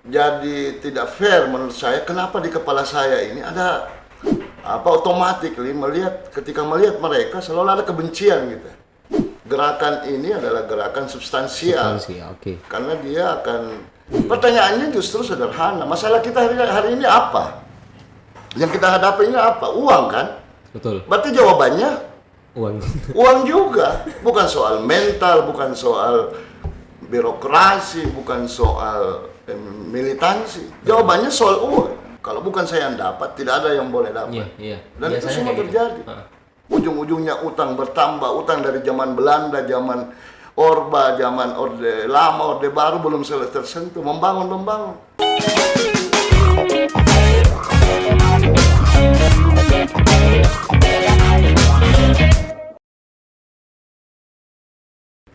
jadi tidak fair menurut saya. Kenapa di kepala saya ini ada otomatis ketika melihat mereka selalu ada kebencian gitu. Gerakan ini adalah gerakan substansial. Okay. Karena dia akan, pertanyaannya justru sederhana. Masalah kita hari ini apa? Yang kita hadapi ini apa? Uang kan? Betul. Berarti jawabannya Uang. uang juga. Bukan soal mental, bukan soal birokrasi, bukan soal militansi. Jawabannya soal uang. Kalau bukan saya yang dapat, tidak ada yang boleh dapat. Iya. Dan itu Biasanya semua kayak terjadi. gitu. Ujung-ujungnya utang bertambah, utang dari zaman Belanda, zaman Orba, zaman Orde Lama, Orde Baru belum selesai tersentuh, membangun.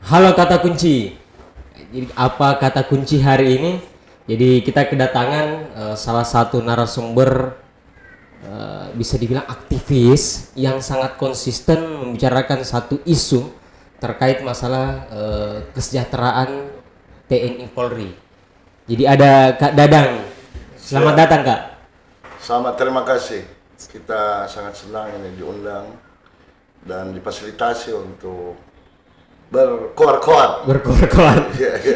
Halo kata kunci. Jadi apa kata kunci hari ini? Jadi kita kedatangan salah satu narasumber bisa dibilang aktivis yang sangat konsisten membicarakan satu isu terkait masalah kesejahteraan TNI Polri. Jadi ada Kak Dadang. Selamat datang Kak. Selamat, terima kasih. Kita sangat senang ini diundang dan difasilitasi untuk berkoar-koar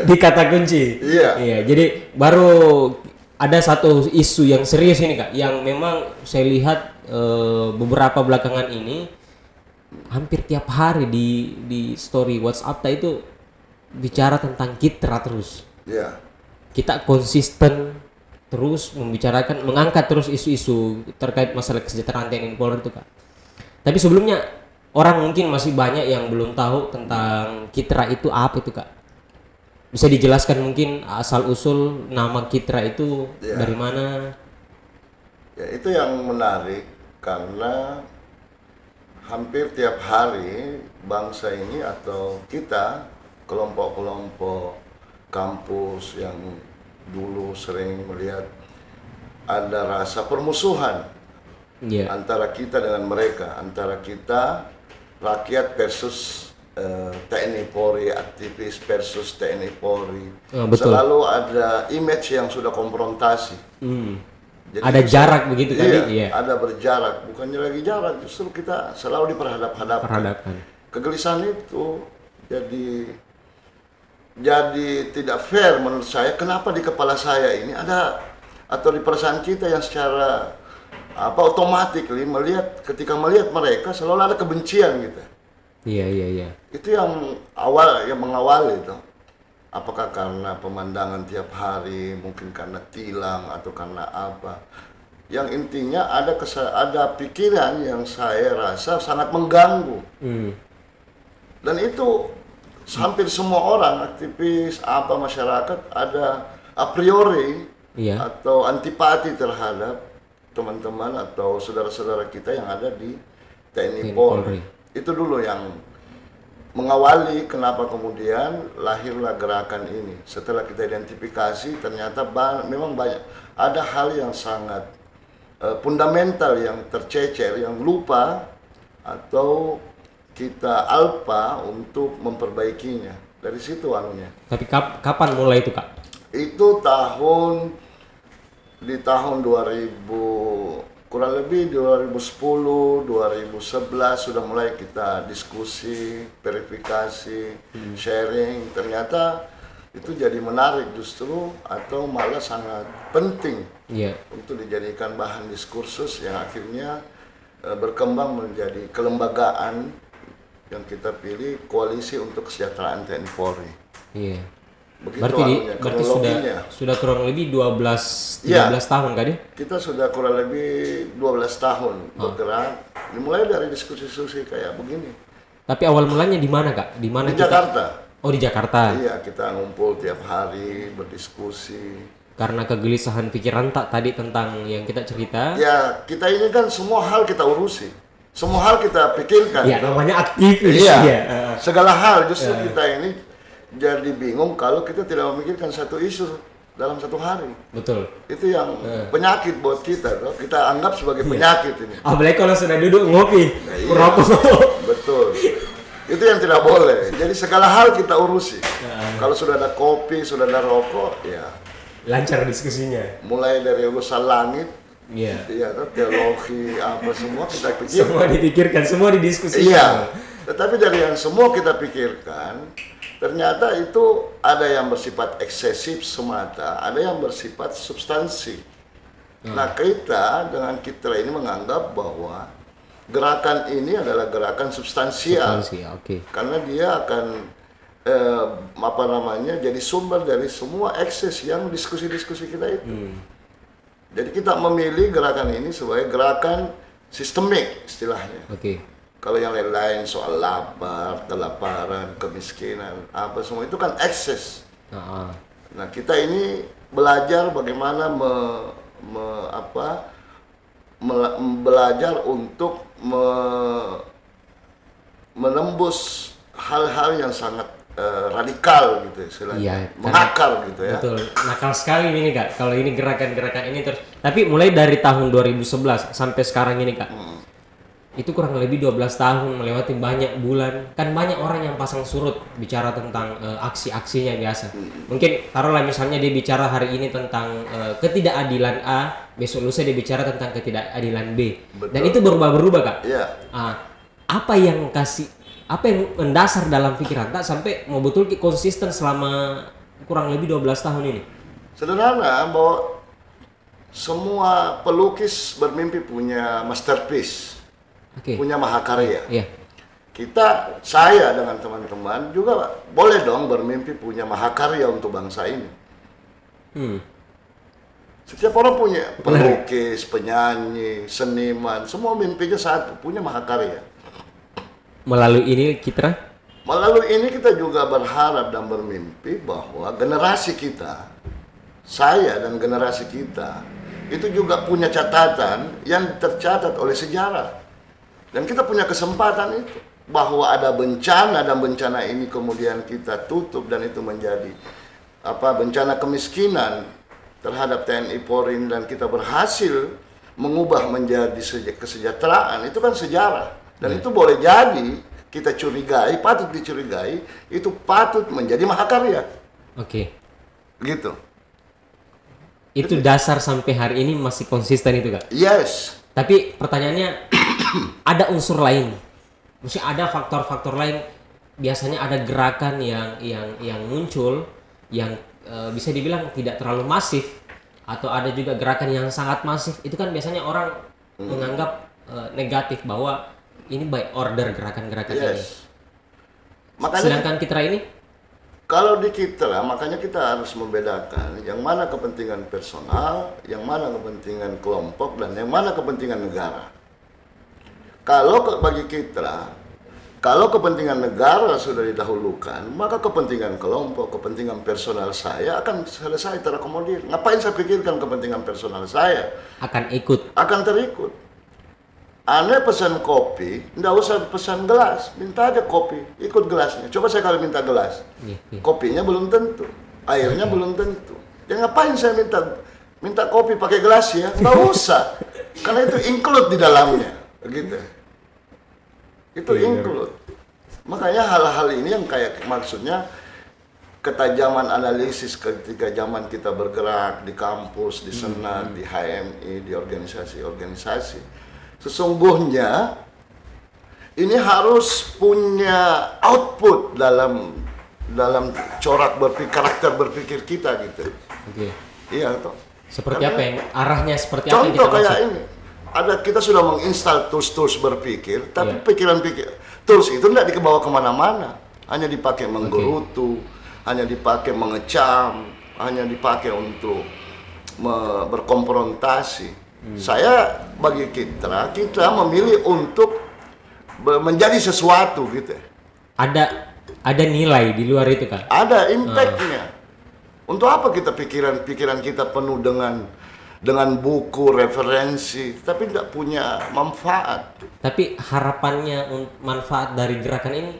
di kata kunci. Iya. Jadi baru ada satu isu yang serius ini Kak, yang memang saya lihat beberapa belakangan ini hampir tiap hari di story WhatsApp itu bicara tentang Kitra terus. Iya. Kita konsisten terus membicarakan, mengangkat terus isu-isu terkait masalah kesejahteraan TNI Polri itu Kak. Tapi sebelumnya orang mungkin masih banyak yang belum tahu tentang Kitra itu apa itu Kak. Bisa dijelaskan mungkin asal-usul nama Kitra itu dari mana? Ya, itu yang menarik karena hampir tiap hari bangsa ini atau kita, kelompok-kelompok kampus yang dulu sering melihat ada rasa permusuhan antara kita dengan mereka, antara kita rakyat versus TNI Polri, aktivis versus TNI Polri. Selalu ada image yang sudah konfrontasi. Jadi ada jarak begitu tadi? Iya, ada berjarak. Bukannya lagi jarak, justru kita selalu diperhadapkan. Kegelisahan itu jadi tidak fair menurut saya. Kenapa di kepala saya ini ada, atau di perasaan kita yang secara otomatis ketika melihat mereka selalu ada kebencian gitu. Iya. Itu yang mengawali itu. Apakah karena pemandangan tiap hari, mungkin karena tilang atau karena apa? Yang intinya ada pikiran yang saya rasa sangat mengganggu. Dan itu hampir semua orang, aktivis, masyarakat ada a priori atau antipati terhadap teman-teman atau saudara-saudara kita yang ada di TNI Polri. Itu dulu yang mengawali kenapa kemudian lahirlah gerakan ini. Setelah kita identifikasi, ternyata memang banyak ada hal yang sangat fundamental yang tercecer, yang lupa atau kita alpa untuk memperbaikinya. Dari situ anunya. Tapi kapan mulai itu Kak? Itu di tahun 2000, kurang lebih 2010, 2011 sudah mulai kita diskusi, verifikasi, sharing. Ternyata itu jadi menarik justru, atau malah sangat penting untuk dijadikan bahan diskursus yang akhirnya berkembang menjadi kelembagaan yang kita pilih, Koalisi untuk Kesejahteraan TNI Polri. Iya. Begitu berarti sudah kurang lebih 13 tahun kan ya? Kita sudah kurang lebih 12 tahun bergerak. Dimulai dari diskusi-diskusi kayak begini. Tapi awal mulanya di mana Kak? Di Jakarta. Oh, di Jakarta. Iya, kita ngumpul tiap hari berdiskusi. Karena kegelisahan pikiran tadi tentang yang kita cerita. Ya, kita ini kan semua hal kita urusi. Semua hal kita pikirkan. Iya, namanya aktivis. Iya. Segala hal justru kita ini jadi bingung kalau kita tidak memikirkan satu isu dalam satu hari. Betul. Itu yang penyakit buat kita. Kita anggap sebagai penyakit ini. Apalagi kalau sudah duduk ngopi, merokok. Betul. Itu yang tidak boleh. Jadi segala hal kita urusi. Kalau sudah ada kopi, sudah ada rokok, ya Lancar diskusinya. Mulai dari urusan langit, Iya. ya, teologi, apa semua kita pikirkan. Semua dipikirkan, semua didiskusikan. Iya, tetapi dari yang semua kita pikirkan, ternyata itu ada yang bersifat eksesif semata, ada yang bersifat substansi. Nah, kita dengan Kitra ini menganggap bahwa gerakan ini adalah gerakan substansial. Substansi, oke. Karena dia akan jadi sumber dari semua ekses yang diskusi-diskusi kita itu. Jadi kita memilih gerakan ini sebagai gerakan sistemik istilahnya. Oke. Kalau yang lain-lain soal lapar, kelaparan, kemiskinan, apa semua itu kan ekses. Nah, kita ini belajar bagaimana belajar untuk menembus hal-hal yang sangat radikal gitu istilahnya, mengakar gitu ya. Betul, nakal sekali ini Kak. Kalau ini gerakan-gerakan ini terus. Tapi mulai dari tahun 2011 sampai sekarang ini Kak. Itu kurang lebih 12 tahun melewati banyak bulan. Kan banyak orang yang pasang surut bicara tentang aksi-aksinya biasa. Mungkin taruhlah misalnya dia bicara hari ini tentang ketidakadilan A, besok lusa dia bicara tentang ketidakadilan B. Betul. Dan itu berubah-berubah Kak. Iya. Apa yang mendasar dalam pikiran tak sampai mau betul konsisten selama kurang lebih 12 tahun ini? Sederhana bahwa semua pelukis bermimpi punya masterpiece, punya mahakarya. Iya. Saya dengan teman-teman juga boleh dong bermimpi punya mahakarya untuk bangsa ini. Setiap orang punya pelukis, penyanyi, seniman, semua mimpinya satu, punya mahakarya. Melalui ini Melalui ini kita juga berharap dan bermimpi bahwa generasi kita, saya dan generasi kita, itu juga punya catatan yang tercatat oleh sejarah. Dan kita punya kesempatan itu. Bahwa ada bencana dan bencana ini kemudian kita tutup dan itu menjadi bencana kemiskinan terhadap TNI Polri dan kita berhasil mengubah menjadi kesejahteraan, itu kan sejarah. Dan itu boleh jadi kita curigai, patut dicurigai, itu patut menjadi mahakarya. Oke. Gitu. Itu dasar sampai hari ini masih konsisten itu Kak? Yes. Tapi pertanyaannya, ada unsur lain? Mesti ada faktor-faktor lain. Biasanya ada gerakan yang muncul, yang bisa dibilang tidak terlalu masif. Atau ada juga gerakan yang sangat masif. Itu kan biasanya orang menganggap negatif bahwa ini by order gerakan-gerakan ini. Makanya, sedangkan Kitra ini? Kalau di Kitra, makanya kita harus membedakan yang mana kepentingan personal, yang mana kepentingan kelompok, dan yang mana kepentingan negara. Kalau bagi Kitra, kalau kepentingan negara sudah didahulukan, maka kepentingan kelompok, kepentingan personal saya akan selesai terakomodir. Ngapain saya pikirkan kepentingan personal saya? Akan ikut. Akan terikut. Anda pesan kopi, nggak usah pesan gelas, minta aja kopi, ikut gelasnya. Coba saya kalau minta gelas, kopinya belum tentu, airnya belum tentu. Ya ngapain saya minta kopi pakai gelas ya? Nggak usah, karena itu include di dalamnya, gitu. Itu include. Makanya hal-hal ini yang kayak maksudnya ketajaman analisis ketika zaman kita bergerak di kampus, di senat, di HMI, di organisasi-organisasi. Sesungguhnya ini harus punya output dalam corak karakter berpikir kita gitu. Oke. Iya toh. Seperti apa yang arahnya seperti apa? Contoh kayak ini. Kita sudah menginstal tools berpikir, tapi tools itu tidak dibawa kemana-mana, hanya dipakai menggerutu, hanya dipakai mengecam, hanya dipakai untuk berkonfrontasi. Saya bagi kita memilih untuk menjadi sesuatu gitu. Ada nilai di luar itu kan? Ada impact-nya. Untuk apa kita pikiran kita penuh dengan buku referensi tapi tidak punya manfaat. Tapi harapannya manfaat dari gerakan ini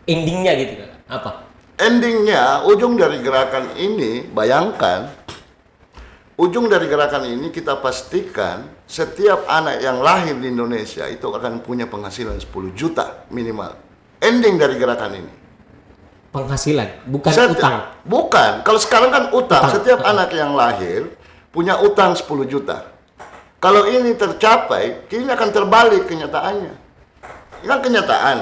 endingnya gitu kan? Apa? Endingnya, ujung dari gerakan ini, bayangkan ujung dari gerakan ini kita pastikan setiap anak yang lahir di Indonesia itu akan punya penghasilan 10 juta minimal. Ending dari gerakan ini. penghasilan, bukan utang. Bukan. Kalau sekarang kan utang. Setiap anak yang lahir punya utang 10 juta. Kalau ini tercapai, ini akan terbalik kenyataannya. Ini kan kenyataan.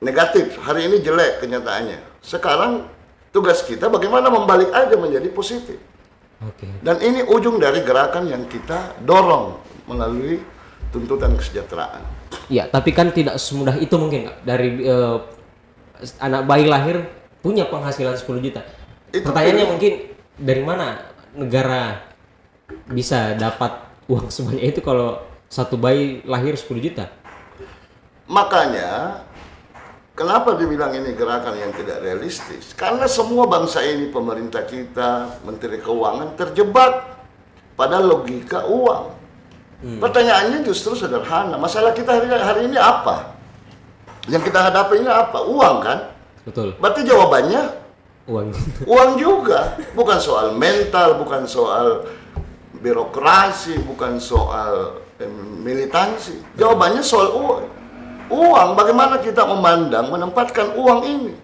Negatif. Hari ini jelek kenyataannya. Sekarang tugas kita bagaimana membalik aja menjadi positif. Oke. Dan ini ujung dari gerakan yang kita dorong melalui tuntutan kesejahteraan. Ya, tapi kan tidak semudah itu mungkin, Kak. Dari anak bayi lahir punya penghasilan 10 juta. Pertanyaannya mungkin dari mana negara bisa dapat uang sebanyak itu kalau satu bayi lahir 10 juta? Makanya kenapa dibilang ini gerakan yang tidak realistis? Karena semua bangsa ini, pemerintah kita, Menteri Keuangan terjebak pada logika uang. Pertanyaannya justru sederhana. Masalah kita hari ini apa? Yang kita hadapi ini apa? Uang kan? Betul. Berarti jawabannya Uang. uang juga. Bukan soal mental, bukan soal birokrasi, bukan soal militansi. Jawabannya soal uang. Uang, bagaimana kita memandang, menempatkan uang ini.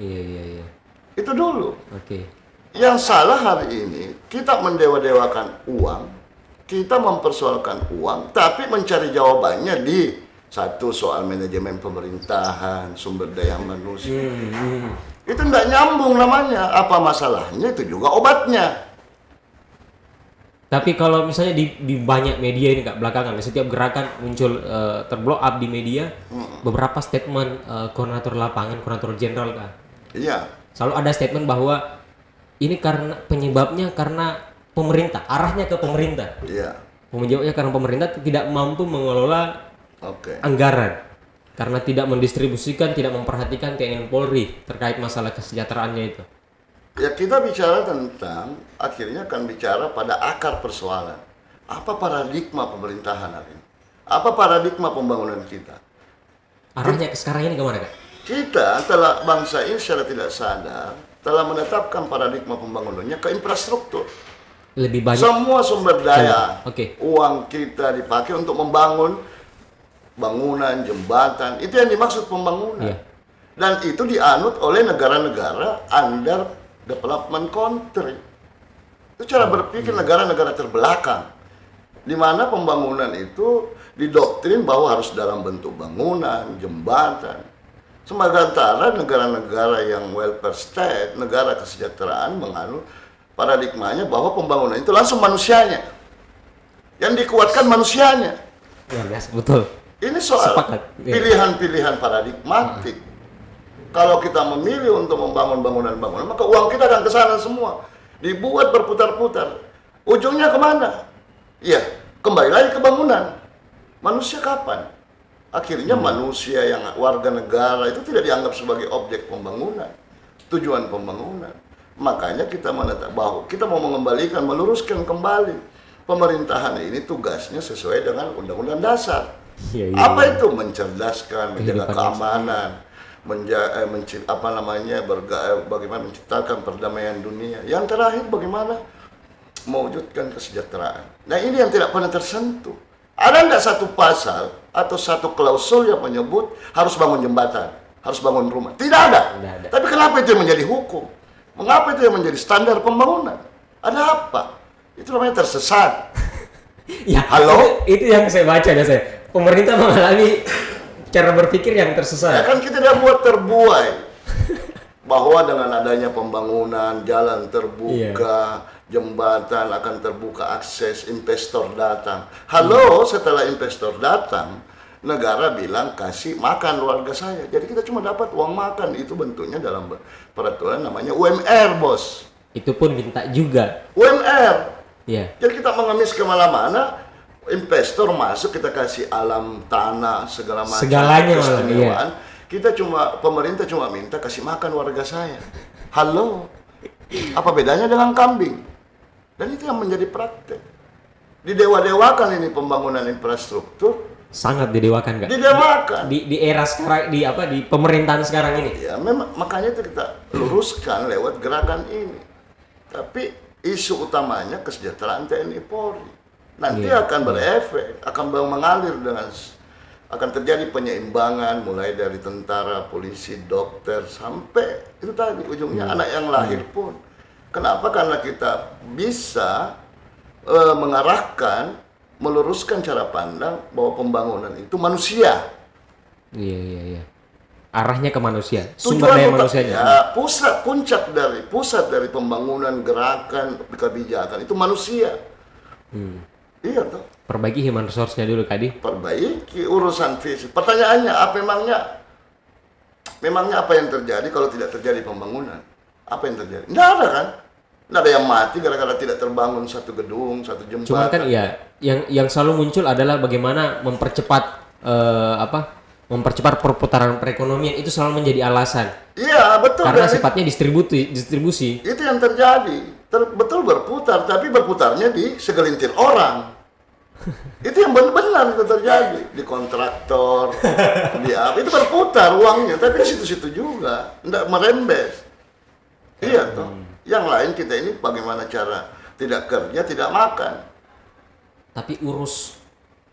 Iya. Itu dulu. Oke. Yang salah hari ini, kita mendewa-dewakan uang, kita mempersoalkan uang, tapi mencari jawabannya di satu soal manajemen pemerintahan, sumber daya manusia. Itu tidak nyambung namanya. Apa masalahnya? Itu juga obatnya. Tapi kalau misalnya di banyak media ini, Kak, belakangan setiap gerakan muncul terblow up di media, beberapa statement koordinator lapangan, koordinator jenderal, Kak. Iya. Selalu ada statement bahwa ini karena penyebabnya karena pemerintah, arahnya ke pemerintah. Iya. Penyebabnya karena pemerintah tidak mampu mengelola anggaran karena tidak mendistribusikan, tidak memperhatikan TNI Polri terkait masalah kesejahteraannya itu. Ya, kita bicara tentang, akhirnya akan bicara pada akar persoalan. Apa paradigma pemerintahan hari ini? Apa paradigma pembangunan kita? Arahnya ke sekarang ini kemana, Kak? Kita telah, bangsa ini secara tidak sadar, telah menetapkan paradigma pembangunannya ke infrastruktur. Lebih banyak. Semua sumber daya, uang kita dipakai untuk membangun bangunan, jembatan. Itu yang dimaksud pembangunan. Iya. Dan itu dianut oleh negara-negara under development country. Itu cara berpikir negara-negara terbelakang, di mana pembangunan itu didoktrin bahwa harus dalam bentuk bangunan, jembatan. Sementara negara-negara yang welfare state, negara kesejahteraan, menganut paradigmanya bahwa pembangunan itu langsung manusianya, yang dikuatkan manusianya. Ya, biasa, betul. Ini soal pilihan-pilihan paradigmatik. Kalau kita memilih untuk membangun bangunan-bangunan, maka uang kita akan ke sana semua. Dibuat berputar-putar. Ujungnya kemana? Ya, kembali lagi ke bangunan. Manusia kapan? Akhirnya manusia yang warga negara itu tidak dianggap sebagai objek pembangunan. Tujuan pembangunan. Makanya kita menetap bahwa kita mau mengembalikan, meluruskan kembali. Pemerintahan ini tugasnya sesuai dengan Undang-Undang Dasar. Apa itu? Mencerdaskan, menjaga keamanan, bagaimana menciptakan perdamaian dunia. Yang terakhir bagaimana mewujudkan kesejahteraan. Nah, ini yang tidak pernah tersentuh. Ada tidak satu pasal atau satu klausul yang menyebut harus bangun jembatan, harus bangun rumah? Tidak ada. Tapi kenapa itu yang menjadi hukum? Mengapa itu yang menjadi standar pembangunan? Ada apa? Itu namanya tersesat. Ya, halo? Itu yang saya baca ya, saya. Pemerintah mengalami cara berpikir yang tersesat. Ya kan kita tidak buat terbuai bahwa dengan adanya pembangunan, jalan terbuka, jembatan akan terbuka, akses, investor datang. Halo, setelah investor datang, negara bilang kasih makan warga saya. Jadi kita cuma dapat uang makan, itu bentuknya dalam peraturan namanya UMR, bos. Itu pun minta juga. UMR. Iya. Jadi kita mengemis kemana-mana. Investor masuk, kita kasih alam, tanah, segala macam, segalanya keistimewaan. Kita cuma, pemerintah cuma minta kasih makan warga saya. Halo, apa bedanya dengan kambing? Dan itu yang menjadi praktek. Didewa-dewakan ini pembangunan infrastruktur. Sangat didewakan, Kak. Didewakan. Di era sekarang, di pemerintahan sekarang ini. Ya, memang makanya itu kita luruskan lewat gerakan ini. Tapi isu utamanya kesejahteraan TNI Polri. Nanti akan berefek, akan mengalir dengan akan terjadi penyeimbangan mulai dari tentara, polisi, dokter sampai itu tadi ujungnya anak yang lahir pun. Kenapa? Karena kita bisa mengarahkan, meluruskan cara pandang bahwa pembangunan itu manusia. Iya, iya, iya. Arahnya ke manusia, Tujuan sumber daya utama- manusianya. ya, pusat dari pembangunan, gerakan, kebijakan itu manusia. Iya toh. Perbaiki human resource-nya dulu, Kadi. Perbaiki urusan fisik. Pertanyaannya apa memangnya apa yang terjadi kalau tidak terjadi pembangunan? Apa yang terjadi? Nggak ada kan? Nggak ada yang mati gara-gara tidak terbangun satu gedung, satu jembatan. Cuman kan iya, yang selalu muncul adalah bagaimana mempercepat perputaran perekonomian itu selalu menjadi alasan. Iya betul. Karena dan sifatnya distribusi. itu yang terjadi. Betul berputar, tapi berputarnya di segelintir orang. Itu yang benar-benar itu terjadi di kontraktor, di apa itu berputar uangnya, tapi di situ-situ juga, nggak merembes. Iya toh. Yang lain kita ini bagaimana cara tidak kerja, tidak makan. Tapi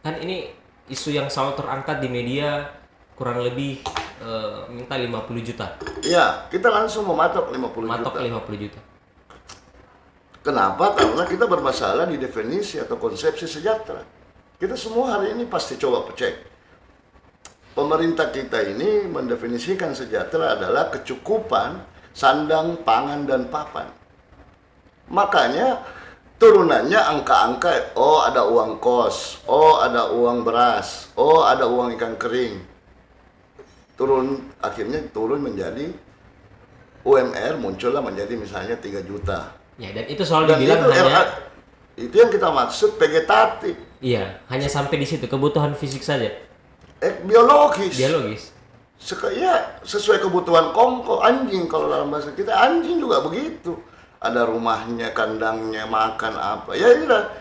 kan ini isu yang selalu terangkat di media, kurang lebih minta 50 juta. Iya, kita langsung mematok 50 Matok juta. 50 juta. Kenapa? Karena kita bermasalah di definisi atau konsepsi sejahtera. Kita semua hari ini pasti coba cek. Pemerintah kita ini mendefinisikan sejahtera adalah kecukupan sandang, pangan, dan papan. Makanya turunannya angka-angka, oh ada uang kos, oh ada uang beras, oh ada uang ikan kering. Akhirnya turun menjadi UMR muncullah menjadi misalnya 3 juta. Ya, dan itu selalu Dan dibilang hanya itu yang kita maksud vegetatif, iya, hanya sampai di situ kebutuhan fisik saja, biologis. Ya, sesuai kebutuhan kongko, anjing kalau dalam bahasa kita, anjing juga begitu. Ada rumahnya, kandangnya, makan apa. Ya udah,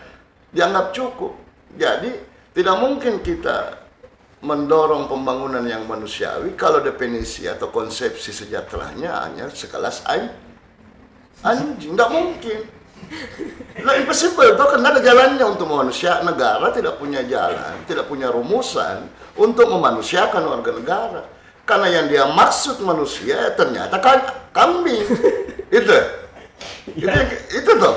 dianggap cukup. Jadi, tidak mungkin kita mendorong pembangunan yang manusiawi kalau definisi atau konsepsi sejahteranya hanya sekelas anjing. Nggak mungkin. Nah, impossible. Itu kan ada jalannya untuk manusia. Negara tidak punya jalan, tidak punya rumusan untuk memanusiakan warga negara. Karena yang dia maksud manusia ternyata kan kambing. Itu toh.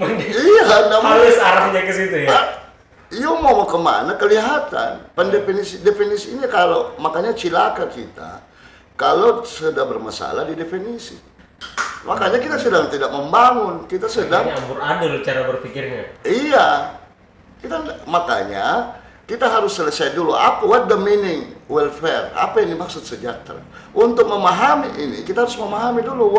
Iya, harus arahnya ke situ ya. Iyo mau kemana kelihatan. Definisi ini kalau makanya cilaka kita kalau sudah bermasalah di definisi. Makanya kita sedang tidak membangun, kita sedang Ini amburadul cara berpikirnya. iya. Makanya kita harus selesai dulu what the meaning welfare, apa yang dimaksud sejahtera. Untuk memahami ini, kita harus memahami dulu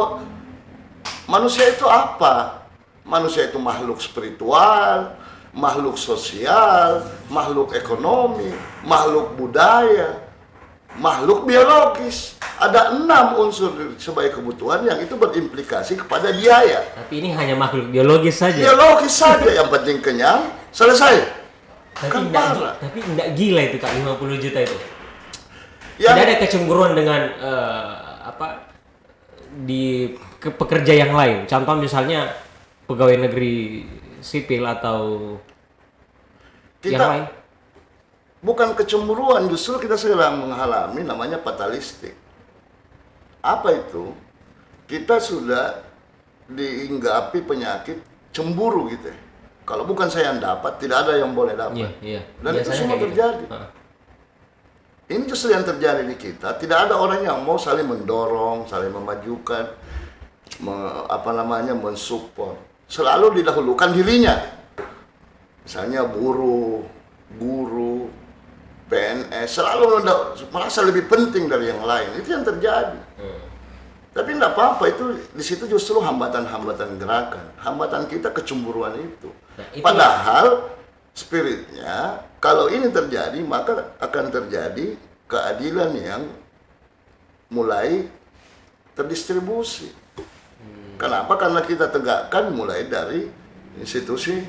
manusia itu apa. Manusia itu makhluk spiritual, makhluk sosial, makhluk ekonomi, makhluk budaya, makhluk biologis. Ada 6 unsur sebagai kebutuhan yang itu berimplikasi kepada biaya. Tapi ini hanya makhluk biologis saja. Biologis saja, yang penting kenyang, selesai. Tapi Kan parah. enggak gila itu Kak, 50 juta itu. Yang- Tidak ada kecemburuan dengan pekerja yang lain. Contoh misalnya pegawai negeri sipil atau yang Kita lain. bukan kecemburuan, justru kita sedang mengalami namanya fatalistik. Apa itu? Kita sudah diinggapi penyakit cemburu gitu ya. Kalau bukan saya yang dapat, tidak ada yang boleh dapat. Iya. Dan itu Biasanya semua kayak gitu. terjadi. Heeh. Ini justru yang terjadi di kita. Tidak ada orang yang mau saling mendorong, saling memajukan, mensupport. Selalu didahulukan dirinya. Misalnya buruh, guru, PNS selalu merasa lebih penting dari yang lain. Itu yang terjadi. Tapi tidak apa-apa, itu di situ justru hambatan-hambatan gerakan, hambatan kita kecemburuan itu. Nah, itu Padahal spiritnya kalau ini terjadi maka akan terjadi keadilan yang mulai terdistribusi. Kenapa? Karena kita tegakkan mulai dari institusi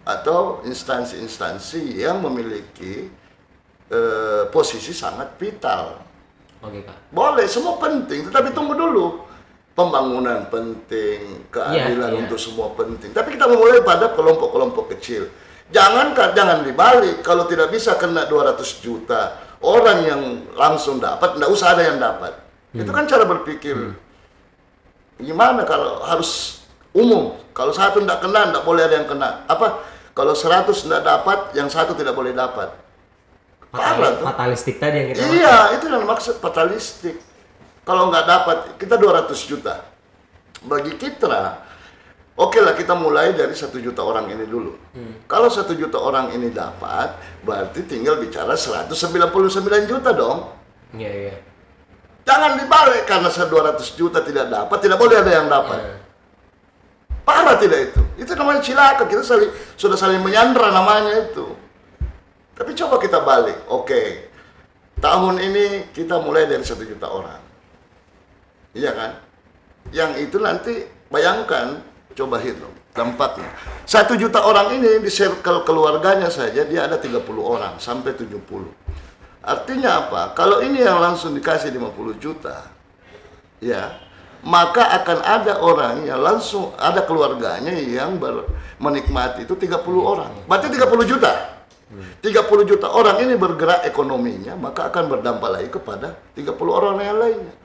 atau instansi-instansi yang memiliki posisi sangat vital. Oke Kak. Boleh, semua penting, tetapi tunggu dulu. Pembangunan penting, keadilan Iya. untuk semua penting. Tapi kita memulai pada kelompok-kelompok kecil Jangan dibalik. Kalau tidak bisa kena 200 juta, orang yang langsung dapat, nggak usah ada yang dapat. Itu kan cara berpikir. Gimana kalau harus umum? Kalau satu nggak kena, nggak boleh ada yang kena. Apa? Kalau 100 nggak dapat, yang satu tidak boleh dapat. Parah tuh. Fatalistik tadi yang kita Iya, itu yang maksud fatalistik. Kalau nggak dapat, kita 200 juta. Bagi kita, oke lah kita mulai dari 1 juta orang ini dulu. Kalau 1 juta orang ini dapat, berarti tinggal bicara 199 juta dong. Iya, iya. Jangan dibalik karena 200 juta tidak dapat, tidak boleh ada yang dapat. Parah tidak itu? Itu namanya cilaka, kita sudah saling menyandra namanya itu. Tapi coba kita balik, oke. Tahun ini kita mulai dari 1 juta orang. Iya kan? Yang itu nanti bayangkan, coba hitung dampaknya. 1 juta orang ini di circle keluarganya saja dia ada 30 orang sampai 70. Artinya apa? Kalau ini yang langsung dikasih 50 juta, ya, maka akan ada orang yang langsung ada keluarganya yang menikmati itu 30 orang. Berarti 30 juta. 30 juta orang ini bergerak ekonominya, maka akan berdampak lagi kepada 30 orang yang lainnya.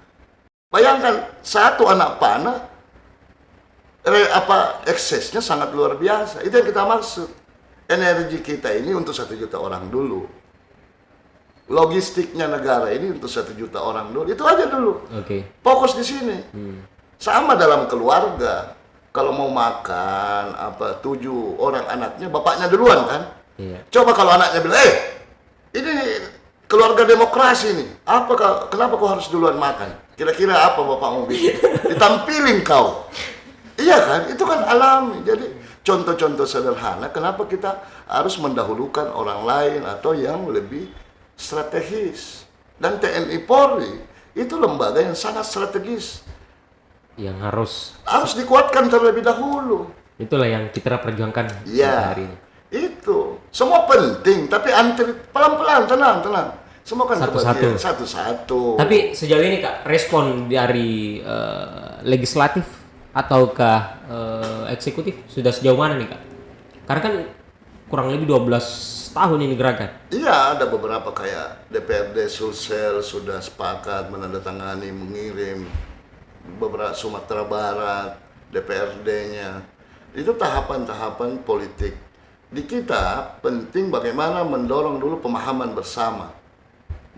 Bayangkan satu anak panah eksesnya sangat luar biasa. Itu yang kita maksud. Energi kita ini untuk 1 juta orang dulu. Logistiknya negara ini untuk 1 juta orang dulu. Itu aja dulu. Fokus di sini. Sama dalam keluarga. Kalau mau makan 7 orang anaknya, bapaknya duluan kan? Iya. Coba kalau anaknya bilang, ini keluarga demokrasi nih. Kenapa kau harus duluan makan? Kira-kira apa bapak mau bikin? Ditampilin kau. Iya kan? Itu kan alami. Jadi contoh-contoh sederhana. Kenapa kita harus mendahulukan orang lain atau yang lebih strategis? Dan TNI Polri itu lembaga yang sangat strategis. Yang harus dikuatkan terlebih dahulu. Itulah yang kita perjuangkan hari ini. Itu semua penting, tapi antri pelan-pelan, tenang. Semua kan satu-satu. Tapi sejauh ini Kak, respon dari legislatif ataukah eksekutif sudah sejauh mana nih Kak? Karena kan kurang lebih 12 tahun ini gerakan. Iya, ada beberapa kayak DPRD Sulsel sudah sepakat menandatangani mengirim beberapa Sumatera Barat, DPRD-nya. Itu tahapan-tahapan politik. Di kita penting bagaimana mendorong dulu pemahaman bersama,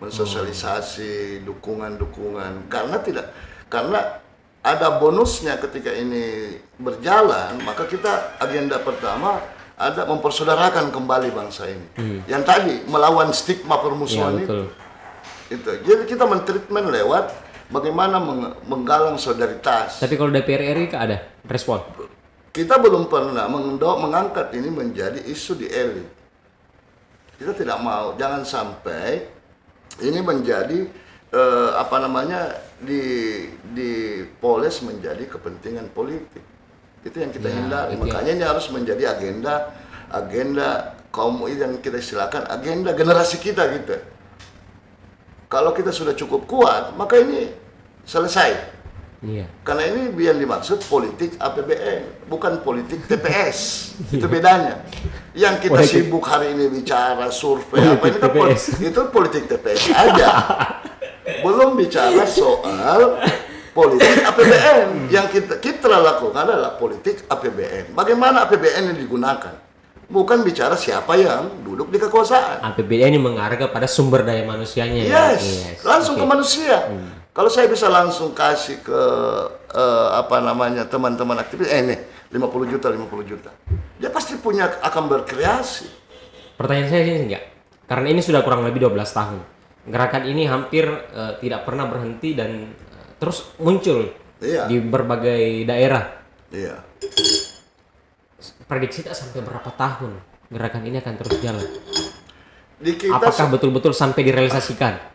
mensosialisasi dukungan-dukungan, karena ada bonusnya ketika ini berjalan, maka kita agenda pertama ada mempersaudarakan kembali bangsa ini. Yang tadi melawan stigma permusuhan itu. Jadi kita mentreatment lewat bagaimana menggalang solidaritas. Tapi kalau DPR RI Kak ada respon? Kita belum pernah mengangkat ini menjadi isu di elit. Kita tidak mau, jangan sampai ini menjadi dipoles menjadi kepentingan politik. Itu yang kita hindari. Makanya ini harus menjadi agenda kaum yang kita silakan agenda generasi kita gitu. Kalau kita sudah cukup kuat, maka ini selesai. Karena ini yang dimaksud politik APBN, bukan politik TPS. Itu bedanya. Yang kita sibuk hari ini bicara survei ini kan itu politik TPS aja. Belum bicara soal politik APBN. Yang kita lakukan adalah politik APBN. Bagaimana APBN yang digunakan? Bukan bicara siapa yang duduk di kekuasaan. APBN ini mengarah kepada sumber daya manusianya. Yes. Langsung ke manusia. Kalau saya bisa langsung kasih ke teman-teman aktivis, nih 50 juta, dia pasti akan berkreasi. Pertanyaan saya ini enggak, karena ini sudah kurang lebih 12 tahun. Gerakan ini hampir tidak pernah berhenti dan terus muncul di berbagai daerah. Iya. Prediksi tak sampai berapa tahun gerakan ini akan terus jalan? Apakah betul-betul sampai direalisasikan?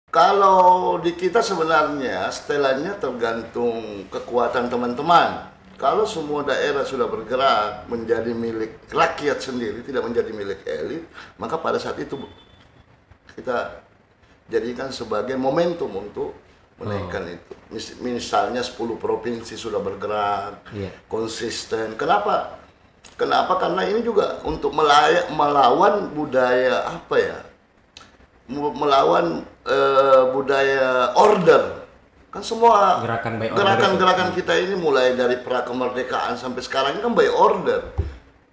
Kalau di kita sebenarnya setelannya tergantung kekuatan teman-teman. Kalau semua daerah sudah bergerak menjadi milik rakyat sendiri, tidak menjadi milik elit, maka pada saat itu kita jadikan sebagai momentum untuk menaikkan itu. Misalnya 10 provinsi sudah bergerak, konsisten. Kenapa? Kenapa? Karena ini juga untuk melawan budaya apa ya? Melawan budaya order. Kan semua Gerakan by order gerakan-gerakan kita ini mulai dari pra kemerdekaan sampai sekarang ini kan by order.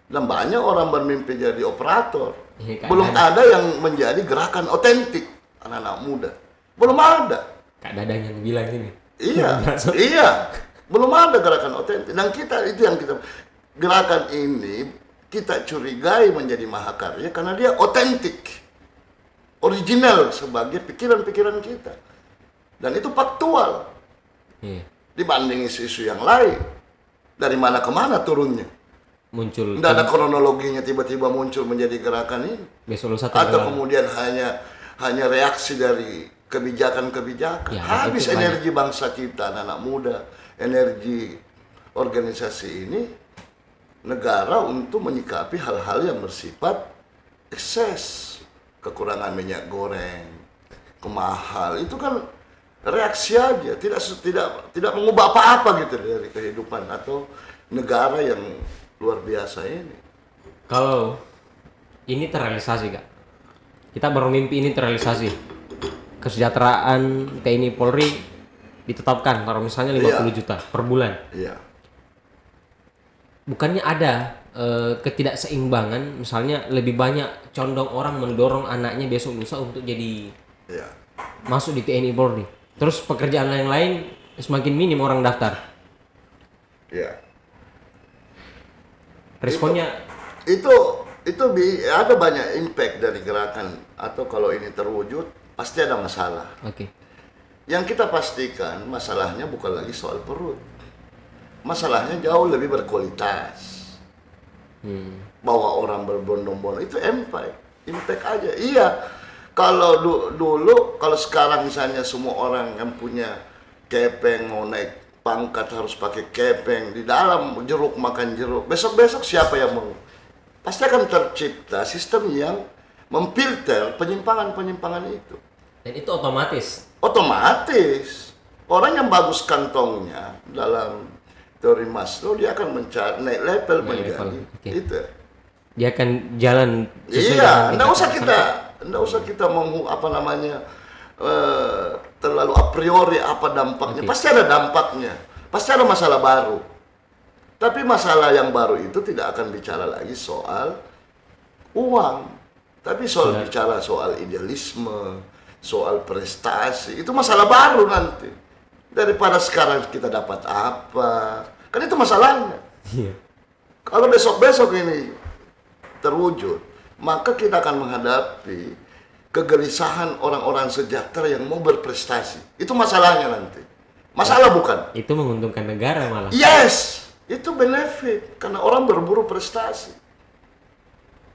Dan banyak orang bermimpi jadi operator. Iya, Kak Belum Dadang. ada yang menjadi gerakan otentik anak-anak muda. Belum ada. Kak Dadang yang bilang ini. Iya, iya. Belum ada gerakan otentik. Dan kita itu yang kita gerakan ini kita curigai menjadi mahakarya karena dia otentik, original sebagai pikiran-pikiran kita. Dan itu faktual Iya. dibanding isu-isu yang lain. Dari mana ke mana turunnya? Muncul Tidak ada kronologinya tiba-tiba muncul menjadi gerakan ini. besok lusa Atau tenggelam. kemudian hanya reaksi dari kebijakan-kebijakan. Ya, Habis itu banyak. energi bangsa kita, anak-anak muda, energi organisasi ini, negara untuk menyikapi hal-hal yang bersifat ekses, kekurangan minyak goreng, kemahal, itu kan reaksi aja, tidak mengubah apa-apa gitu dari kehidupan atau negara yang luar biasa ini. Kalau ini terrealisasi, Kak. Kita bermimpi ini terrealisasi. Kesejahteraan TNI Polri ditetapkan kalau misalnya 50 Iya. juta per bulan. Iya, Bukannya ada ketidakseimbangan, misalnya lebih banyak condong orang mendorong anaknya besok lusa untuk jadi iya. masuk di TNI Polri. Terus pekerjaan yang lain semakin minim orang daftar. Iya. Responnya itu ada banyak impact dari gerakan, atau kalau ini terwujud pasti ada masalah. oke. Yang kita pastikan masalahnya bukan lagi soal perut, masalahnya jauh lebih berkualitas. Bahwa orang berbondong-bondong itu impact aja. Iya, kalau dulu, kalau sekarang misalnya semua orang yang punya kepeng mau naik pangkat harus pakai kepeng, di dalam jeruk makan jeruk, besok-besok siapa yang mau? Pasti akan tercipta sistem yang memfilter penyimpangan-penyimpangan itu. Dan itu otomatis. Otomatis orang yang bagus kantongnya dalam teori Maslow, dia akan mencari naik level Naik menjadi level, oke. itu. Dia akan jalan sesuai Iya, dengan enggak usah kita terlalu a priori apa dampaknya. Oke. Pasti ada dampaknya. Pasti ada masalah baru. Tapi masalah yang baru itu tidak akan bicara lagi soal uang, tapi bicara soal idealisme, soal prestasi. Itu masalah baru nanti. Daripada sekarang kita dapat apa, kan itu masalahnya. Iya. Kalau besok-besok ini terwujud, maka kita akan menghadapi kegelisahan orang-orang sejahtera yang mau berprestasi. Itu masalahnya nanti. Masalah bukan? Itu menguntungkan negara malah. Yes, itu benefit karena orang berburu prestasi.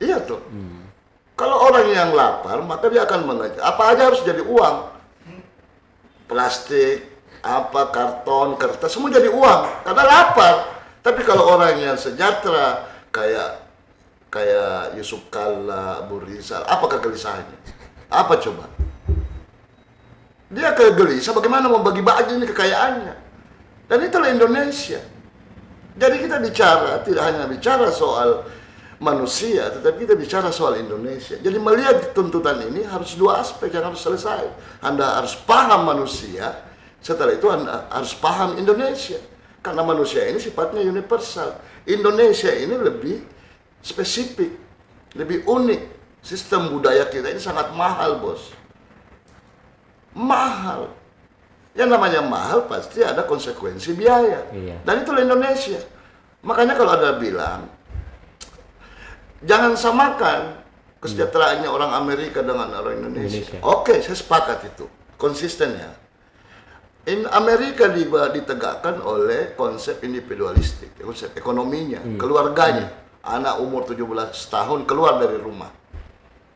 Iya tuh. Kalau orang yang lapar, maka dia akan mengejar. Apa aja harus jadi uang. Plastik, apa, karton, kertas, semua jadi uang karena lapar. Tapi kalau orang yang sejahtera kayak Yusuf Kalla, Abu Rizal, apa kegelisahannya? Apa coba? Dia kegelisah bagaimana membagi-bagi ini kekayaannya. Dan itulah Indonesia. Jadi kita bicara, tidak hanya bicara soal manusia, tetapi kita bicara soal Indonesia. Jadi melihat tuntutan ini harus dua aspek yang harus selesai. Anda harus paham manusia, setelah itu Anda harus paham Indonesia. Karena manusia ini sifatnya universal. Indonesia ini lebih spesifik, lebih unik. Sistem budaya kita ini sangat mahal, bos. Mahal. Yang namanya mahal pasti ada konsekuensi biaya. Iya. Dan itulah Indonesia. Makanya kalau ada bilang, jangan samakan kesejahteraannya orang Amerika dengan orang Indonesia. Oke, saya sepakat itu. Konsisten ya. Amerika ditegakkan oleh konsep individualistik, konsep ekonominya, keluarganya. Anak umur 17 tahun keluar dari rumah.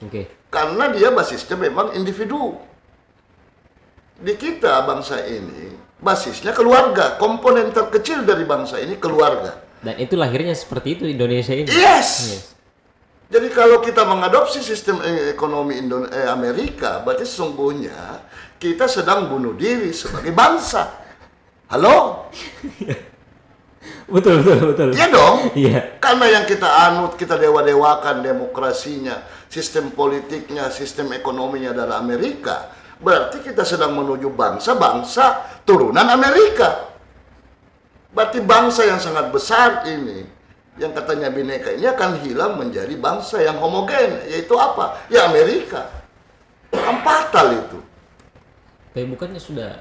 Oke. Karena dia basisnya memang individu. Di kita bangsa ini basisnya keluarga. Komponen terkecil dari bangsa ini keluarga. Dan itu lahirnya seperti itu Indonesia ini. Yes. Jadi kalau kita mengadopsi sistem ekonomi Amerika, berarti sesungguhnya kita sedang bunuh diri sebagai bangsa. Halo? Betul. Iya dong. Iya. Karena yang kita anut, kita dewa-dewakan demokrasinya, sistem politiknya, sistem ekonominya dari Amerika, berarti kita sedang menuju bangsa-bangsa turunan Amerika. Berarti bangsa yang sangat besar ini, yang katanya bineka ini akan hilang menjadi bangsa yang homogen, yaitu apa? Ya Amerika. Kan fatal itu. Tapi bukannya sudah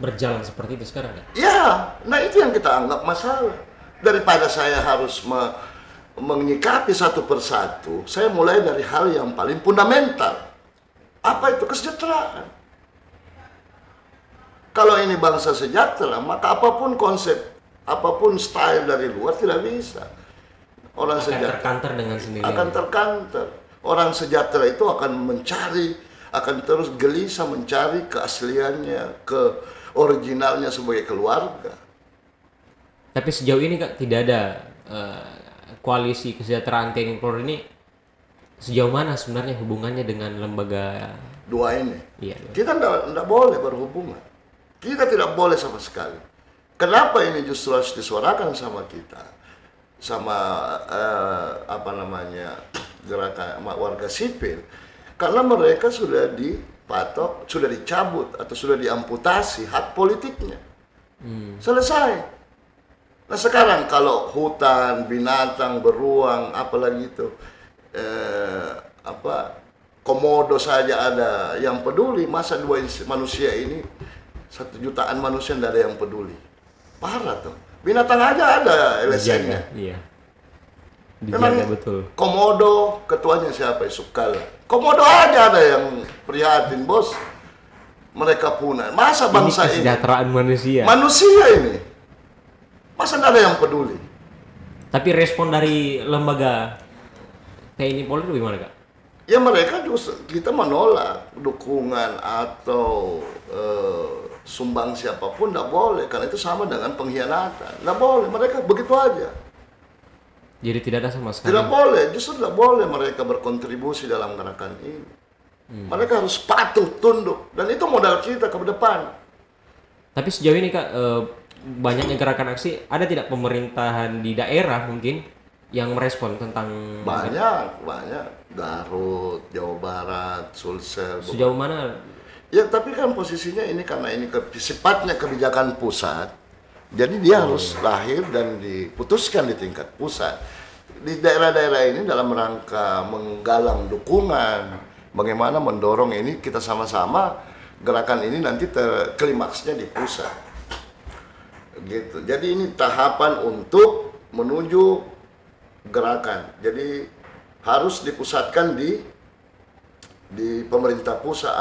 berjalan seperti itu sekarang kan? Ya, nah itu yang kita anggap masalah. Daripada saya harus menyikapi satu persatu, saya mulai dari hal yang paling fundamental. Apa itu? Kesejahteraan. Kalau ini bangsa sejahtera, maka apapun konsep, apapun style dari luar tidak bisa. Orang sejahtera terkanter dengan sendirinya. akan terkanter. Orang sejahtera itu akan mencari, akan terus gelisah mencari keasliannya, ke originalnya sebagai keluarga. Tapi sejauh ini Kak tidak ada koalisi kesejahteraan TNI Polri ini, sejauh mana sebenarnya hubungannya dengan lembaga Dua ini. iya. Kita tidak boleh berhubungan. Kita tidak boleh sama sekali. Kenapa ini justru harus disuarakan sama kita? Sama gerakan warga sipil. Karena mereka sudah dipatok, sudah dicabut atau sudah diamputasi hak politiknya. Selesai. Nah sekarang kalau hutan, binatang, beruang, apalagi itu komodo saja ada yang peduli, masa manusia ini 1 jutaan manusia tidak ada yang peduli. Parah tuh. Binatang aja ada LSM-nya. Iya. Memang Dijaga betul. komodo, ketuanya siapa? Yusuf Kala. Komodo aja ada yang prihatin, bos. Mereka punah. Masa bangsa ini? Kesejahteraan manusia. Manusia ini. Masa tidak ada yang peduli? Tapi respon dari lembaga TNI Polri itu gimana Kak? Ya mereka justru kita menolak dukungan atau sumbang siapapun tidak boleh, karena itu sama dengan pengkhianatan. Tidak boleh, mereka begitu aja. Jadi tidak ada sama sekali. Tidak boleh, justru tidak boleh mereka berkontribusi dalam gerakan ini. Mereka harus patuh, tunduk, dan itu modal kita ke depan. Tapi sejauh ini Kak, banyaknya gerakan aksi, ada tidak pemerintahan di daerah mungkin yang merespon tentang Banyak. Garut, Jawa Barat, Sulsel. sejauh mana? Ya, tapi kan posisinya ini karena ini sifatnya kebijakan pusat. Jadi dia harus lahir dan diputuskan di tingkat pusat. Di daerah-daerah ini dalam rangka menggalang dukungan, bagaimana mendorong ini kita sama-sama gerakan ini nanti klimaksnya di pusat. Gitu. Jadi ini tahapan untuk menuju gerakan. Jadi harus dipusatkan di pemerintah pusat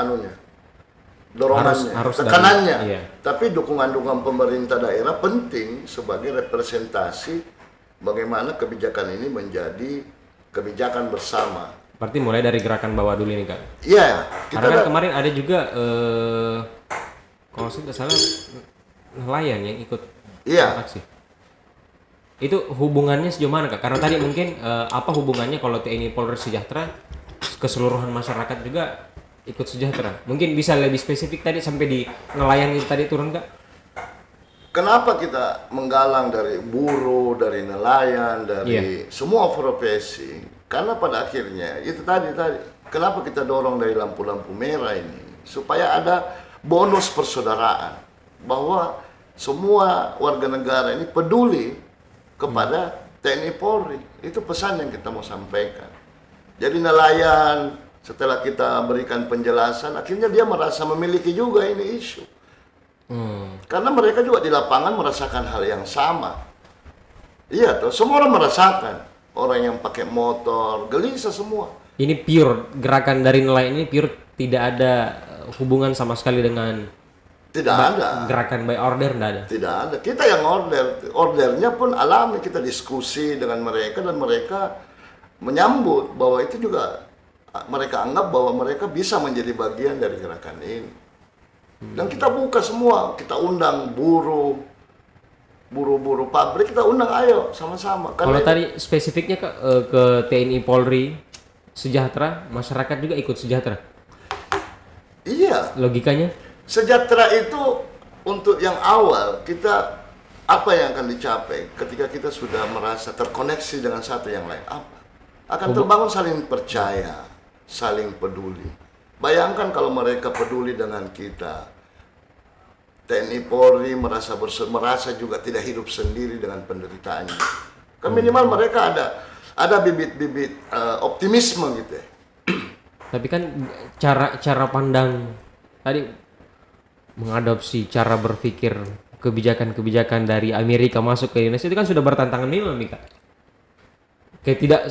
dorongannya, Harus tekanannya. iya. Tapi dukungan pemerintah daerah penting sebagai representasi bagaimana kebijakan ini menjadi kebijakan bersama. Berarti mulai dari gerakan bawah dulu ini Kak. Iya, Karena kan kemarin ada juga kalau saya tidak salah nelayan yang ikut Iya. aksi. Itu hubungannya sejauh mana Kak? Karena tadi mungkin apa hubungannya kalau TNI Polri sejahtera, keseluruhan masyarakat juga ikut sejahtera. Mungkin bisa lebih spesifik tadi sampai di nelayan itu tadi turun Kak? Kenapa kita menggalang dari buruh, dari nelayan, dari semua profesi? Karena pada akhirnya itu tadi kenapa kita dorong dari lampu-lampu merah ini supaya ada bonus persaudaraan, bahwa semua warga negara ini peduli kepada TNI Polri. Itu pesan yang kita mau sampaikan. Jadi nelayan setelah kita berikan penjelasan, akhirnya dia merasa memiliki juga ini isu. Karena mereka juga di lapangan merasakan hal yang sama. Iya tuh, semua orang merasakan. Orang yang pakai motor, gelisah semua. Ini pure gerakan dari nelayan ini pure tidak ada hubungan sama sekali dengan Tidak ada. gerakan by order, tidak ada. Tidak ada. Kita yang ordernya pun alami, kita diskusi dengan mereka dan mereka menyambut bahwa itu juga mereka anggap bahwa mereka bisa menjadi bagian dari gerakan ini. Dan kita buka semua, kita undang buruh pabrik, kita undang, ayo sama-sama. Kalau tadi spesifiknya ke TNI Polri sejahtera, masyarakat juga ikut sejahtera. Iya. Logikanya? Sejahtera itu untuk yang awal kita Apa yang akan dicapai ketika kita sudah merasa terkoneksi dengan satu yang lain? Apa? Akan terbangun saling percaya, saling peduli. Bayangkan kalau mereka peduli dengan kita. TNI Polri merasa juga tidak hidup sendiri dengan penderitaannya. Kan minimal mereka ada bibit-bibit optimisme gitu ya. Tapi kan cara pandang tadi mengadopsi cara berpikir kebijakan-kebijakan dari Amerika masuk ke Indonesia itu kan sudah bertentangan memang, Mika. Kayak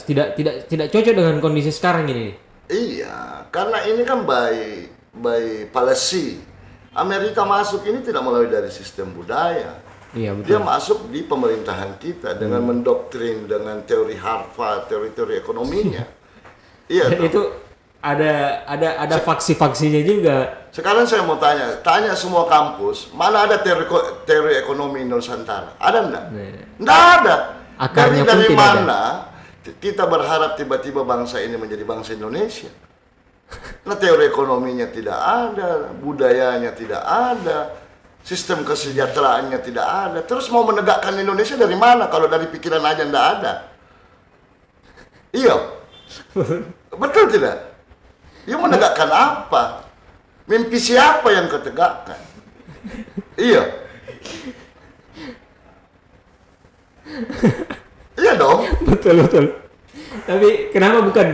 tidak cocok dengan kondisi sekarang ini. Iya, karena ini kan by policy. Amerika masuk ini tidak melalui dari sistem budaya. Iya, betul. Dia masuk di pemerintahan kita dengan mendoktrin, dengan teori Harvard, teori-teori ekonominya. Iya. Dan itu ada faksi-faksinya juga. Sekarang saya mau tanya semua kampus, mana ada teori ekonomi Nusantara? Ada enggak? Enggak ada. Akarnya pun dari tidak mana kita berharap tiba-tiba bangsa ini menjadi bangsa Indonesia? Nah, teori ekonominya tidak ada, budayanya tidak ada, sistem kesejahteraannya tidak ada. Terus mau menegakkan Indonesia dari mana kalau dari pikiran aja enggak ada? Iya. Betul tidak? Dia menegakkan apa? Mimpi siapa yang ketegakkan? Iya. Iya dong. Betul. Tapi kenapa bukan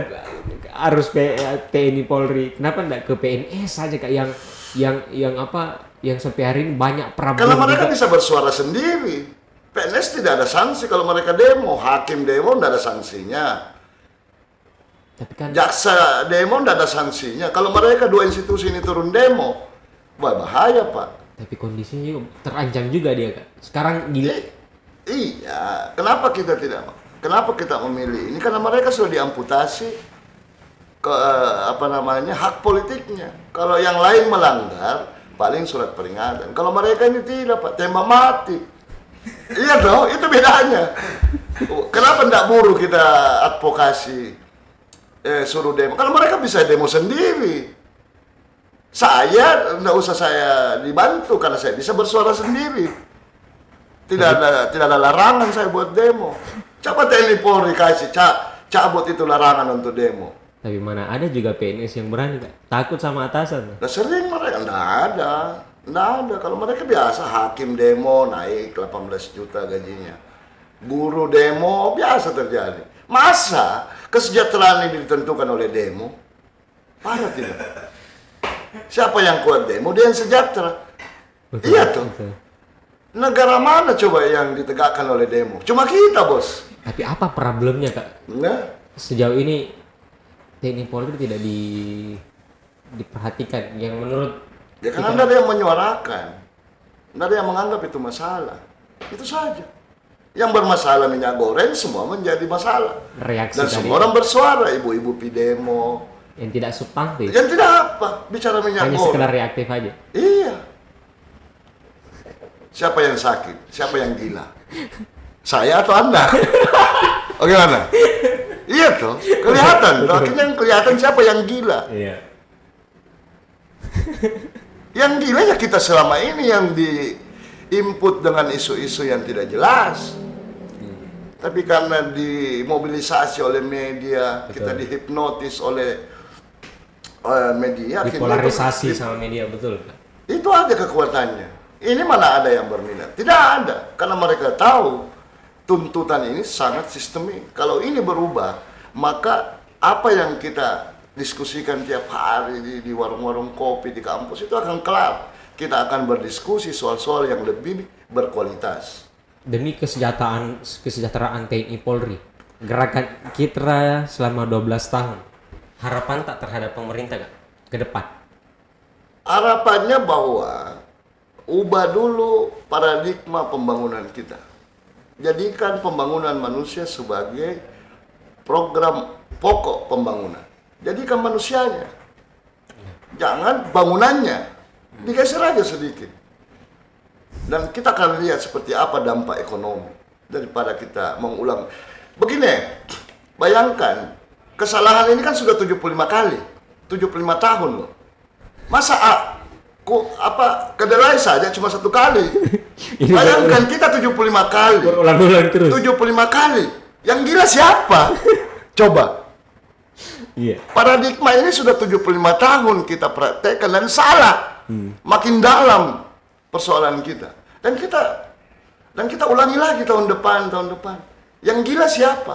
harus TNI Polri? Kenapa enggak ke PNS saja Kak yang apa yang sampai hari ini banyak problem? Karena mereka juga. bisa bersuara sendiri. PNS tidak ada sanksi kalau mereka demo, hakim demo tidak ada sanksinya. Tapi kan Jaksa demo tidak ada sanksinya. Kalau mereka dua institusi ini turun demo, wah bahaya Pak. tapi kondisinya juga terancam juga dia Kak. Sekarang gila. Iya, kenapa kita memilih ini? Karena mereka sudah diamputasi ke hak politiknya. Kalau yang lain melanggar, paling surat peringatan. Kalau mereka ini tidak Pak, tembak mati. Iya dong, itu bedanya. Kenapa tidak buruh kita advokasi? Suruh demo, kalau mereka bisa demo sendiri. Saya tidak usah saya dibantu karena saya bisa bersuara sendiri. Tidak ada larangan saya buat demo. Coba TNI Polri kasih cabut itu larangan untuk demo. Tapi mana ada juga PNS yang berani Kak. Takut sama atasan. Nah, sering mereka tidak ada. Kalau mereka biasa hakim demo naik 18 juta gajinya. Buruh demo biasa terjadi. Masa kesejahteraan ini ditentukan oleh demo? Parah tidak? Siapa yang kuat demo? Dia yang sejahtera. Betul, Iya tuh. betul. Negara mana coba yang ditegakkan oleh demo? Cuma kita, bos. Tapi apa problemnya Kak? Nah, Sejauh ini TNI Polri tidak diperhatikan. Yang menurut ya karena ada yang menyuarakan. Ada yang menganggap itu masalah. Itu saja. Yang bermasalah minyak goreng semua menjadi masalah. reaksi Dan tadi semua orang bersuara, ibu-ibu pidemo. yang tidak substantif, Yang tidak apa, bicara minyak hanya goreng. sekedar reaktif aja. Iya. Siapa yang sakit? Siapa yang gila? Saya atau Anda? Oh gimana? Iya tuh, kelihatan. Tuh. Akhirnya yang kelihatan siapa yang gila. Iya. Yang gila ya kita selama ini yang di input dengan isu-isu yang tidak jelas. Tapi karena dimobilisasi oleh media, Betul. kita dihipnotis oleh media, akhirnya Dipolarisasi sama media, betul. itu aja kekuatannya. Ini mana ada yang berminat? Tidak ada, karena mereka tahu tuntutan ini sangat sistemik. Kalau ini berubah, maka apa yang kita diskusikan tiap hari di warung-warung kopi di kampus itu akan kelar. Kita akan berdiskusi soal-soal yang lebih berkualitas. Demi kesejahteraan TNI Polri, gerakan Kitra selama 12 tahun, harapan tak terhadap pemerintah Kak, ke depan? Harapannya bahwa ubah dulu paradigma pembangunan kita. Jadikan pembangunan manusia sebagai program pokok pembangunan. Jadikan manusianya. Jangan bangunannya. Digeser aja sedikit. Dan kita akan lihat seperti apa dampak ekonomi daripada kita mengulang. Begini, bayangkan kesalahan ini kan sudah 75 kali. 75 tahun loh. Masa kedelai saja cuma 1 kali. Ini Bayangkan kita 75 kali. berulang-ulang terus. 75 kali. Yang gila siapa? Coba. Iya. Paradigma ini sudah 75 tahun kita praktekkan dan salah. Makin dalam persoalan kita. Dan kita ulangi lagi tahun depan. Yang gila siapa?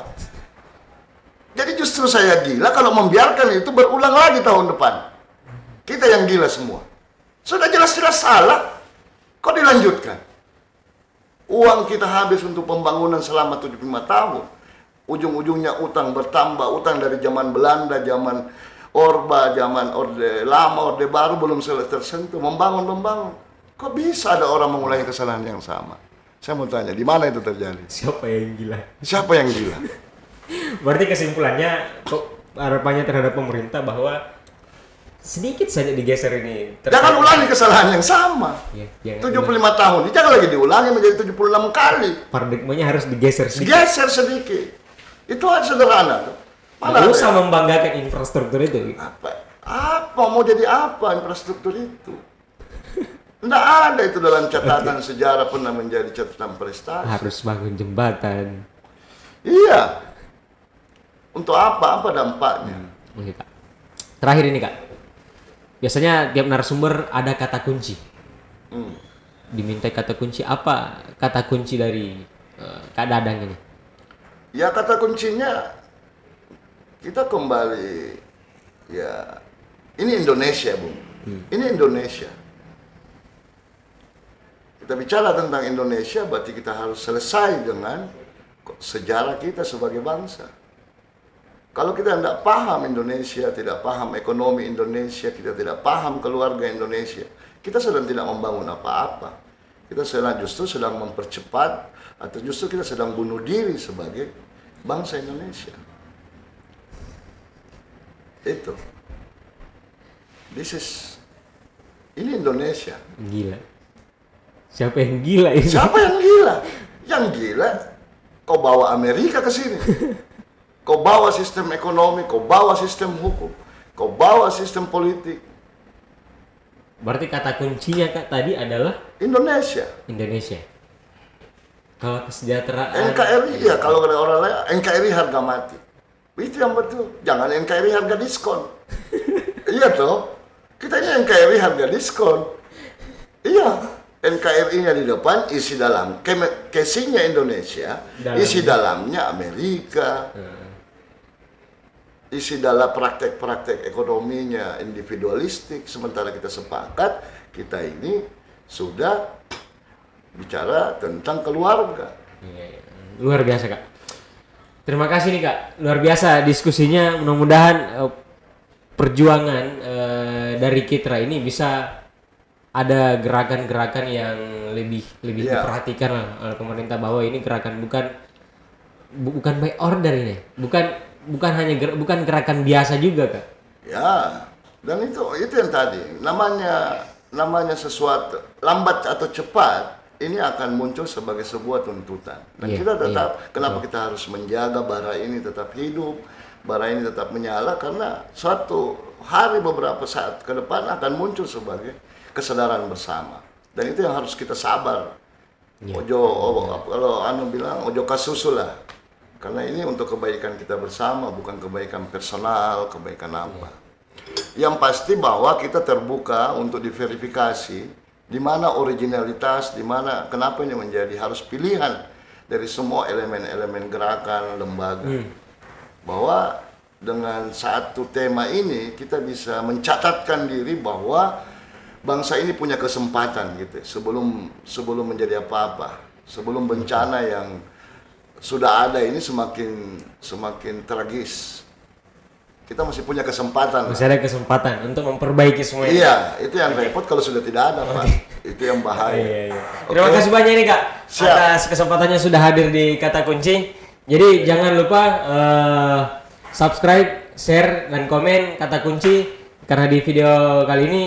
Jadi justru saya gila kalau membiarkan itu berulang lagi tahun depan. Kita yang gila semua. Sudah jelas-jelas salah. Kok dilanjutkan? Uang kita habis untuk pembangunan selama 75 tahun. Ujung-ujungnya utang bertambah. Utang dari zaman Belanda, zaman Orba, zaman Orde Lama, Orde Baru belum selesai tersentuh. Membangun. Kok bisa ada orang mengulangi kesalahan yang sama? Saya mau tanya, di mana itu terjadi? Siapa yang gila? Siapa yang gila? Berarti kesimpulannya harapannya terhadap pemerintah bahwa sedikit saja digeser ini. Jangan ulangi kesalahan yang sama. Ya, 75 tahun, ini jangan lagi diulangi menjadi 76 kali. Paradigmanya harus digeser sedikit. Geser sedikit. Itu aja sederhana tuh. Nggak usah membanggakan infrastruktur itu. Apa mau jadi apa infrastruktur itu? Nggak ada itu dalam catatan sejarah pernah menjadi catatan prestasi. Harus bangun jembatan. Iya. Untuk apa? Apa dampaknya? Oke, Kak. Terakhir ini, Kak. Biasanya tiap narasumber ada kata kunci. Diminta kata kunci, apa kata kunci dari Kak Dadang ini? Ya kata kuncinya kita kembali, ya ini Indonesia, Bung. Ini Indonesia. Kita bicara tentang Indonesia, berarti kita harus selesai dengan sejarah kita sebagai bangsa. Kalau kita tidak paham Indonesia, tidak paham ekonomi Indonesia, kita tidak paham keluarga Indonesia, kita sedang tidak membangun apa-apa. Kita justru sedang mempercepat, atau justru kita sedang bunuh diri sebagai bangsa Indonesia. Itu. Ini Indonesia. Gila. Siapa yang gila ini? Siapa yang gila? Yang gila, kau bawa Amerika ke sini. Kau bawa sistem ekonomi, kau bawa sistem hukum, kau bawa sistem politik. Berarti kata kuncinya, Kak, tadi adalah Indonesia. Kalau kesejahteraan NKRI, ya kalau ada orang lain, NKRI harga mati. Itu yang betul. Jangan NKRI harga diskon. Iya toh. Kita ini NKRI harga diskon. Iya. NKRI-nya di depan, isi dalam casingnya Indonesia, isi dalamnya Amerika. Isi dalam praktek-praktek ekonominya individualistik, sementara kita sepakat kita ini sudah bicara tentang keluarga. Luar biasa, Kak. Terima kasih nih, Kak. Luar biasa diskusinya. Mudah-mudahan perjuangan dari Kitra ini bisa ada gerakan-gerakan yang lebih diperhatikan oleh pemerintah, bahwa ini gerakan bukan by order ini, bukan gerakan biasa juga, Kak. Ya, dan itu yang tadi namanya sesuatu lambat atau cepat ini akan muncul sebagai sebuah tuntutan. Dan kita tetap kenapa kita harus menjaga bara ini tetap hidup, bara ini tetap menyala, karena suatu hari beberapa saat ke depan akan muncul sebagai kesadaran bersama. Dan itu yang harus kita sabar. Kalau bilang ojo kasusul lah. Karena ini untuk kebaikan kita bersama, bukan kebaikan personal, kebaikan apa. Yang pasti bahwa kita terbuka untuk diverifikasi di mana originalitas, di mana kenapa ini menjadi harus pilihan dari semua elemen-elemen gerakan lembaga. Bahwa dengan satu tema ini kita bisa mencatatkan diri bahwa bangsa ini punya kesempatan gitu sebelum menjadi apa-apa, sebelum bencana yang sudah ada ini semakin tragis. Kita masih punya kesempatan. Masih ada kesempatan untuk memperbaiki semua ini. Iya, itu yang repot kalau sudah tidak ada, Pak. Itu yang bahaya. Terima kasih banyak nih, Kak, atas kesempatannya sudah hadir di Kata Kunci. Jadi jangan lupa subscribe, share, dan komen Kata Kunci, karena di video kali ini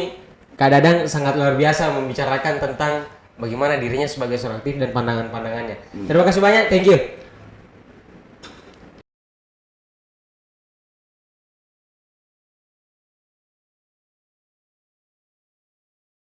Kak Dadang sangat luar biasa membicarakan tentang bagaimana dirinya sebagai seorang aktif dan pandangan-pandangannya. Terima kasih banyak, thank you.